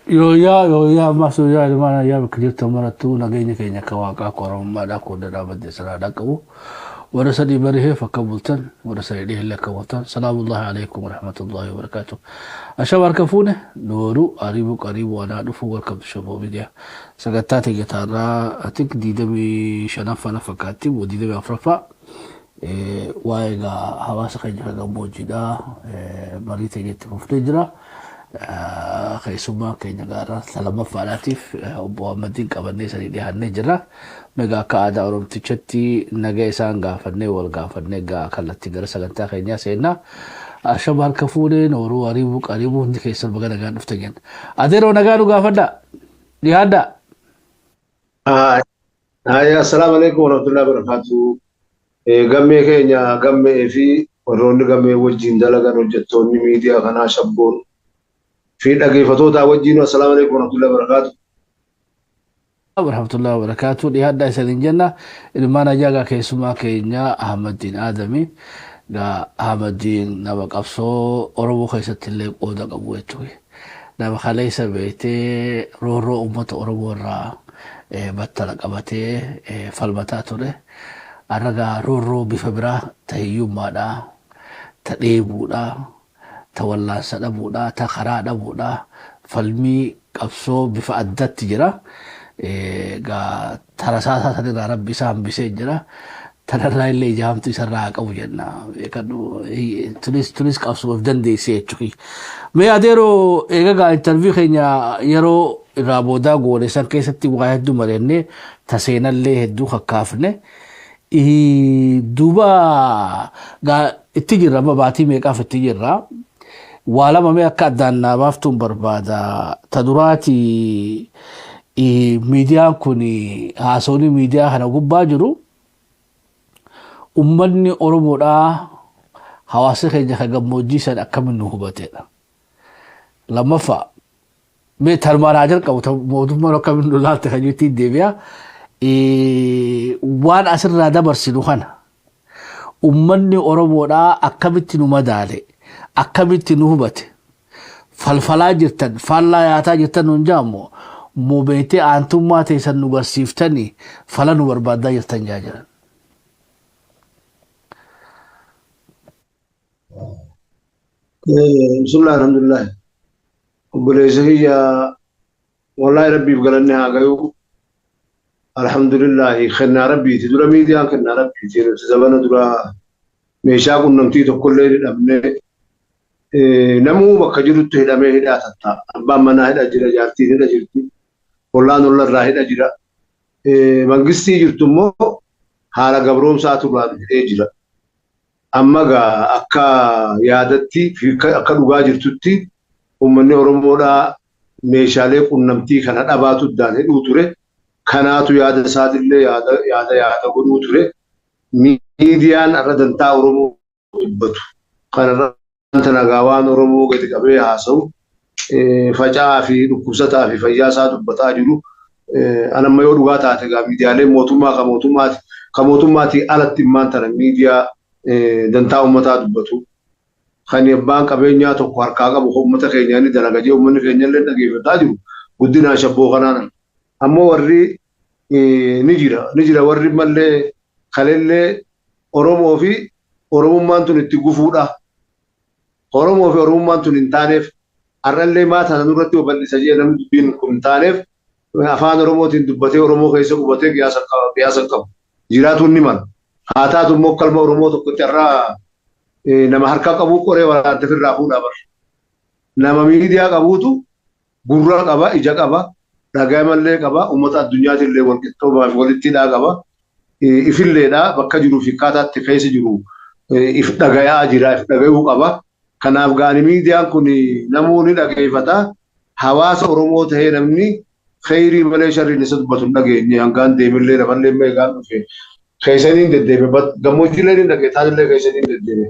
Yo ya masu ya da mana ya kirta maratu na ganye kenya kawaka koron ma da ko da da sara da kawo wala sadi barihe fa kabultan wala sadi hilla kawatan salamullahi alaikum wa rahmatullahi wa barakatuh ashawar kafune noru qaribu ana dufu welcome to show media sagatata gitara atik didami shanafa na fakati wa didami afrafa waiga hawasa kanya ga mojida marita yete muftajra kaisuma kenya gara salama falatif obo madin kabane sari di hanne jira mega ka ada orom tichati naga isang gafanne wal gafanne ga kalati gara saganta kenya sena shabar kafune noru qaribu ndi kaisal baga naga nuftagen adero naga nu gafanda di hada assalamu alaikum warahmatullahi wabarakatuh gamme kenya gamme fi oron gamme wajin dalaga no jettoni media kana shabbon في دقيقة وجهنا السلام عليكم ورحمة الله وبركاته. ورحمة الله وبركاته. لهذا سنين جنة إلما نجاك كيسما كينيا أحمد الدين آدمي دا أحمد الدين نبق أبصو أربو خيسة الليق أودا قبويتوي نبق خليس بيتي رو أمة أربو را بطلق أبتي فالمتاتو ده أرغا رو بفبرا تهيو مادا تقيبو دا تولى سدبودا تخرا بودا فالمي قبصو بفعدت جرا غا ترساسا تدنا ربي سام بسجرا تنرا اللي جامتي سرا قوجنا كانوا تونس قبصو بدن دي سيچوي مي اديرو ايغا انترفيو خينيا يرو رابودا غوري سان كيستي واحد مرني تسينا اللي هدو خكافني دوبا غا اتجرا باتي ميقاف اتجرا wala mame akaddan na maftun barbada tadurati media kuni hasoni media hana gubba jiru ummanni oromoda hawase kenya ka gammoji san akamin nuhubate lamma fa me tarmarajar qawta modum maro kamin nulate hajiti debiya wan asirra dabar sinuhan ummanni oromoda akamitti numadale akkamitti nuhubate falfalaa jirtan fallaa yaataa jirtan nun jaammo mobeete aantummaa teessan nu barsiiftanii fala nu barbaadaa jirtan jaajiran. Bismillah alhamdulillah. Obboleessayya wallahi rabbiif galanne haa gayu alhamdulillah kennaa rabbiiti dura miidiyaan kennaa rabbiiti zabana dura meeshaa qunnamtii tokkollee hidhamne namuu bakka jirutti hidhamee hidhaa tatta abbaan manaa hidha jira jaartiin hidha jirti ollaan ollarraa hidha jira mangistii jirtu immoo haala gabroomsaa turraan hidhee jira amma gaa akka yaadatti akka dhugaa jirtutti uummanni oromoodhaa meeshaalee qunnamtii kana dhabaatu daan hidhuu ture kanaatu yaada isaatillee yaada godhuu ture miidiyaan irra dantaa oromoo dubbatu kanarra تناغاوان oromoo gadi qabee haasa'u facaa fi dhukkubsataa fi fayyaa isaa dubbataa jiru anamma yoo dhugaa taate gaa miidiyaalee mootummaati alatti immaan tana miidiyaa dantaa uummataa dubbatu kan abbaan qabeenyaa tokko harkaa qabu uummata keenyaani dalagajee uummanni keenyallee dhageeffataa jiru guddinaan shabboo kanaan ammoo warri ni jira warri mallee kalellee oromoo fi oromummaan tun itti gufuudha oromoo fi oromummaan tun hin taaneef arrallee maata nurratti obal'isa jee namni dubbiin kun taaneef afaan oromootiin dubbatee oromoo keessa qubatee qiyaasa qabu jiraatuun ni mala haa taatu immoo kalma oromoo tokkotti irraa nama harka qabuu qoree waraante firraa fuudhaa bar nama miidiyaa qabuutu gurra qaba ija qaba dhagaa mallee qaba uummata addunyaatillee walqixxoomaa fi walittiidhaa qaba ifilleedhaa bakka jiruu fi akkaataatti keessa jiru if dhagayaa jira if dhagayuu qaba kanaaf gaani miidiyaan kun namoonni dhageeffata hawaasa oromoo ta'ee namni khayrii malee sharriin isa dubbatu hin dhageenye hangaan deemillee lafallee meeqaan dhufe keessaniin deddeeme gammoojjiilee ni dhageetaatillee keessaniin deddeeme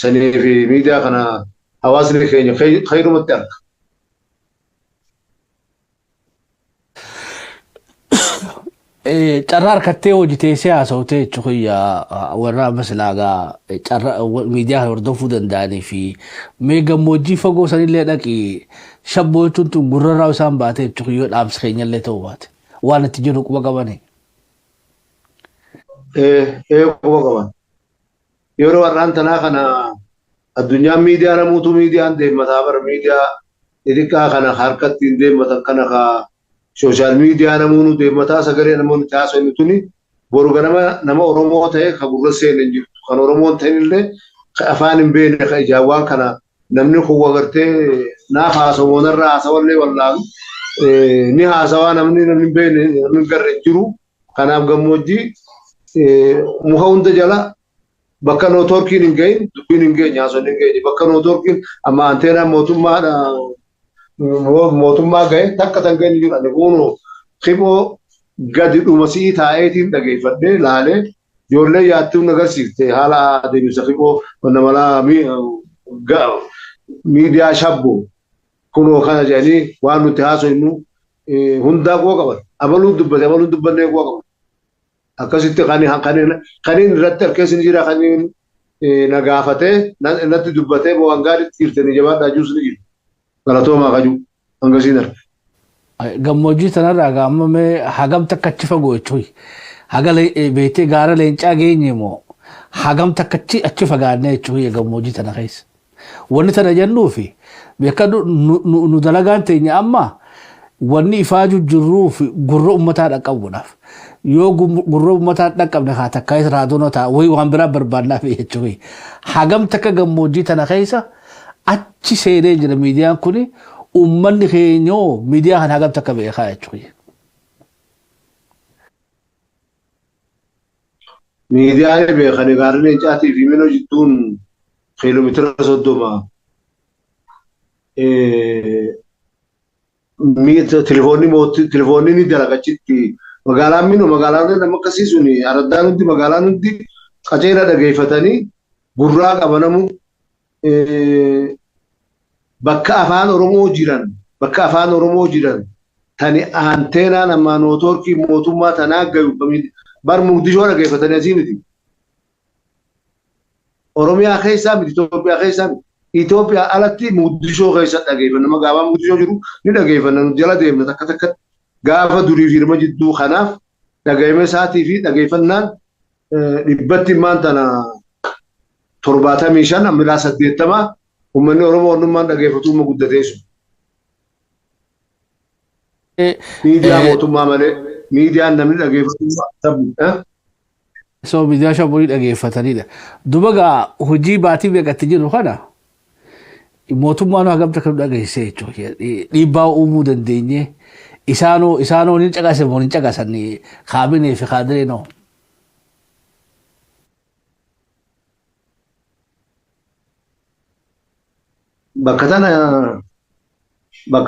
sanii fi miidiyaa kana hawaasni keenya khayrumatti arga. carraa harkattee hojjetee siyaasawtee jechuudha warra maslaagaa carraa miidiyaa hordofuu danda'anii fi mee gammoojjii fagoo sanillee dhaqi shabboochuun tun gurrarraa isaan baatee jechuun yoo dhaamsa keenyallee ta'uu baate waan itti jiru quba qabani. Quba qaban. Yeroo warraan tanaa kana addunyaan miidiyaa namuutu miidiyaan deemmataa bara miidiyaa xixiqqaa kana harkatti hin deemmatan kana ka sooshaal miidiyaa namuunu deemmataa sagalee namoonni taasisan tuni boru ganama nama Oromoo ta'e ka gurra seenan jirtu kan Oromoon ta'inillee afaan hin beekne ka ijaawwan kana namni kun agartee naaf haasawoonarraa haasawallee wallaalu ni haasawaa namni hin beekne namni garre jiru kanaaf gammoojjii muka hunda jala bakka nootorkiin hin gahin dubbiin hin geenye haasawwan hin geenye bakka nootorkiin amma anteenaa mootummaa gahe takka tan gahin jiru ani kuunoo kiboo gadi dhumasii taa'eetiin dhageeffadhee laalee ijoollee yaattuu agarsiifte haala adeemsa kiboo wanna malaa miidiyaa shabboo kunoo kana jedhanii waan nuti haasofnu hundaa quba qaban abaluun dubbannee quba qaban akkasitti kaniin irratti harkeessi jira kaniin nagaafatee natti dubbatee waan gaariitti jirtanii jabaadhaa juus ni jiru galatoomaa kajuu hangasiin arge. Gammoojjii tanarraa gaamamee hagam takka achi fagoo jechuun haga beektee gaara leencaa geenye moo hagam takka achi fagaannee jechuun gammoojjii tana keessa. Wanni tana jennuufi beeka nu dalagaan teenya amma wanni ifaaju jirruuf gurra ummataa dhaqqabuudhaaf yoo gurra ummataa dhaqqabne haa takka isa raadonoo ta'a wayi waan biraa barbaadnaaf jechuun hagam takka gammoojjii tana keessa achi seenee jira miidiyaan kuni ummanni keenyoo miidiyaa kan hagam takka beekaa jechuun. Miidiyaan beekanii gaara leencaatii fi minoo jidduun kiiloomeetira 30 telefoonni ni dalagachitti magaalaan minoo magaalaan nama akkasii suni araddaan hundi magaalaan hundi qaceela dhageeffatanii gurraa qabanamu bakka afaan Oromoo jiran tani anteenaa namaa nootorkii mootummaa tanaa gayu bar Mugdishoo dhageeffatanii asii miti. Oromiyaa keessaa miti Itoophiyaa keessaa miti. Itoophiyaa alatti Mugdishoo keessa dhageeffanna magaalaa Mugdishoo jiru ni dhageeffanna jala deemna takka takka gaafa durii fi hirma jidduu kanaaf dhagahame isaatii fi dhageeffannaan dhibbatti immaan tana 75 amma 80 ummanni Oromoo onnummaan dhageeffatu umma guddateessu. Miidiyaa mootummaa malee miidiyaan namni dhageeffatu so miidiyaa shabboo dhageeffatanidha. Duba gaa hojii baatii beekatti jiru kana mootummaan hagam takka dhageessee jechuudha. Dhiibbaa uumuu dandeenye isaanoo ni caqase moo ni caqasan kaabinee fi kaadiree noo. Bakka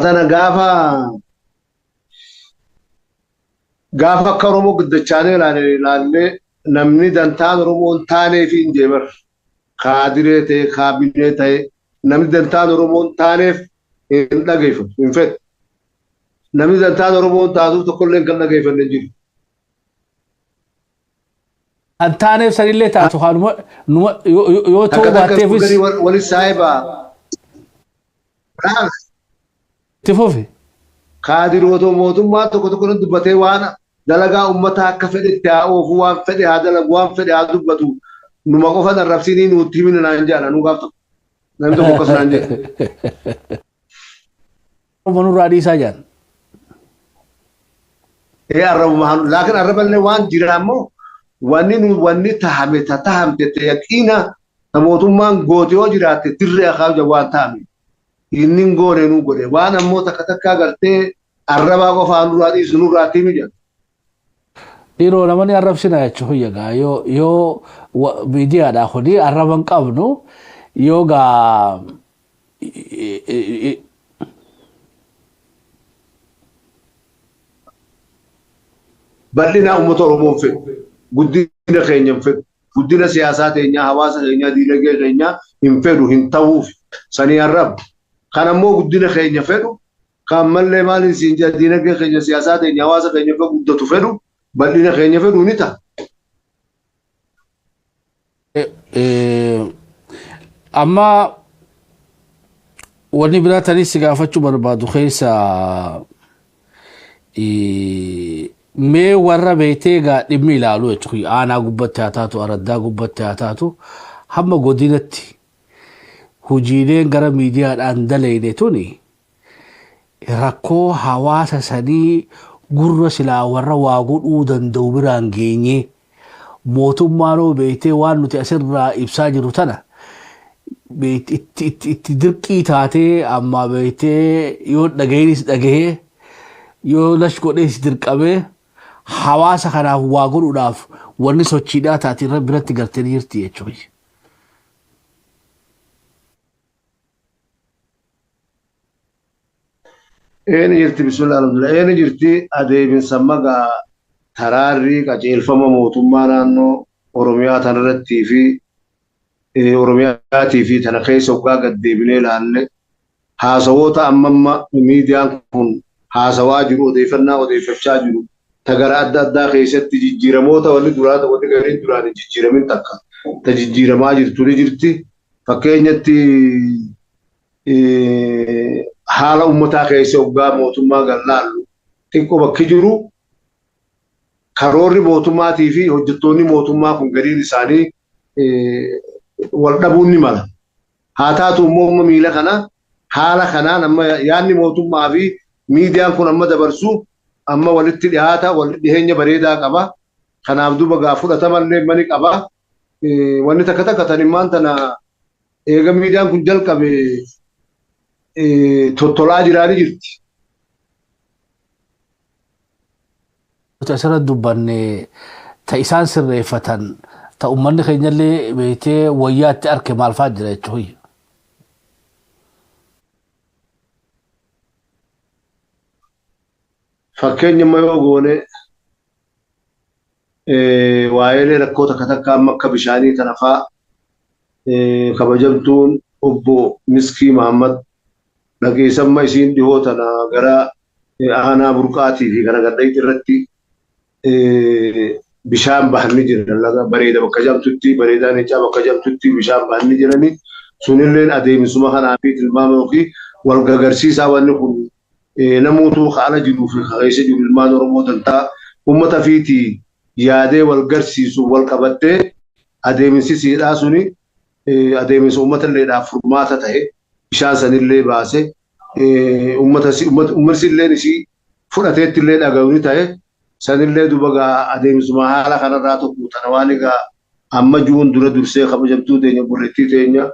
tana gaafa akka Oromoo guddachaanee ilaallee namni dantaan Oromoo hin taanee fi hin deebar kaadiree ta'e kaabinee ta'e namni dantaan Oromoo hin taaneef hin dhageeffatu hin fedhu. Namni dantaan Oromoo hin taatuuf tokkollee kan dhageeffanne hin jiru. An taaneef sanillee taatu yoo ta'u baatteefis. Walis saayibaa. Tifuufi. Kaadirootoo mootummaa tokko dubbatee waan dalagaa uummataa akka fedhetti haa oofu waan fedhe haa dalagu waan fedhe haa dubbatu numa qofa narrabsinii nutti himina naan jedha nu gaafta namni tokko akkas naan jedha. Manurraa dhiisaa jedhan. Laakiin arraballee waan jira ammoo wanni tahamte yaqiina mootummaan goote yoo jiraatte dirree akaaf waan tahame. Inni goone nu godhe waan ammoo takka agartee arrabaa qofaan duraa dhiisu nurraa himi jedha. Dhiiroo namni arrabsina jechuun egaa yoo miidiyaadhaa kuni arraban qabnu yoo gaa bal'ina uummata Oromoo fedhu guddina keenya hin fedhu guddina siyaasaa keenyaa hawaasa keenyaa diinagdee keenyaa hin fedhu hin ta'uuf sanii arraba. Kan ammoo guddina keenya fedhu kan mallee maaliin siin jedha diinagdee keenya siyaasaa keenya hawaasa keenya fedhu guddatu fedhu bal'ina keenya fedhu ni ta'a. Amma wanni biraa tanis gaafachuu barbaadu keessa mee warra beetee gaa dhimmi ilaalu jechuudha. Aanaa gubbatti haa taatu, araddaa gubbatti haa taatu, hamma godinatti hojiileen gara miidiyaadhaan dalayne tuni rakkoo hawaasa sanii gurra silaa warra waa godhuu danda'u biraan geenye mootummaanoo beetee waan nuti asirraa ibsaa jiru tana itti dirqii taatee amma beetee yoo dhageenis dhagahee yoo lash godhees dirqamee hawaasa kanaaf waa godhuudhaaf wanni sochiidhaa taate irra biratti gartanii jirti jechuudha. Eeni jirti bismillah alhamdulillah. Eeni jirti adeemsa magaa taraarrii qajeelfama mootummaa naannoo Oromiyaa tanarrattii fi Oromiyaatii fi tana keessa waggaa gad deebinee ilaalle haasawoota amma miidiyaan kun haasawaa jiru odeeffachaa jiru tagara adda addaa keessatti jijjiiramoota wanni gariin duraan jijjiiramin takka ta jijjiiramaa jirtu ni jirti. Fakkeenyatti haala ummataa keessa waggaa mootummaa gallaallu xiqqoo bakki jiru karoorri mootummaatii fi hojjettoonni mootummaa kun gariin isaanii wal dhabuun ni mala. Haa taatu immoo miila kana haala kanaan amma yaadni mootummaa fi miidiyaan kun amma dabarsu amma walitti dhiyaata walitti dhiyeenya bareedaa qaba. Kanaaf duba gaa fudhatamallee mani qaba. Wanni takka tan immaan tana eega miidiyaan kun jalqabe tottolaa jiraanii jirti. Asirratti dubbanne ta isaan sirreeffatan ta ummanni keenyallee beetee wayyaatti arke maal fa'aa jira jechuudha. Fakkeenya amma yoo goone waa'ee rakkoo takka amma akka bishaanii kana fa'aa kabajamtuun obbo Miskii Mahammad dhageessamma isiin dhihoo tana gara aanaa burqaatii fi kana gadhayti irratti bishaan bahanni jiran laga bareeda bakka jamtutti bareedaan icaa bakka jamtutti bishaan bahanni jirani sunilleen adeemsuma kanaa fi tilmaama yookiin wal gagarsiisaa wanni kun namoota haala jiruu fi keessa jiru ilmaan Oromoo dantaa uummata fiitii yaadee wal garsiisu wal qabattee adeemsisiidhaa suni adeemsa uummata illeedhaaf furmaata ta'e bishaan sanillee baase uummatni illee isii fudhateetti illee dhaga'uuni ta'e sanillee dubagaa adeemsuma haala kanarraa tokko tana waan egaa amma juun dura dursee kabajamtuu teenya bullettii teenya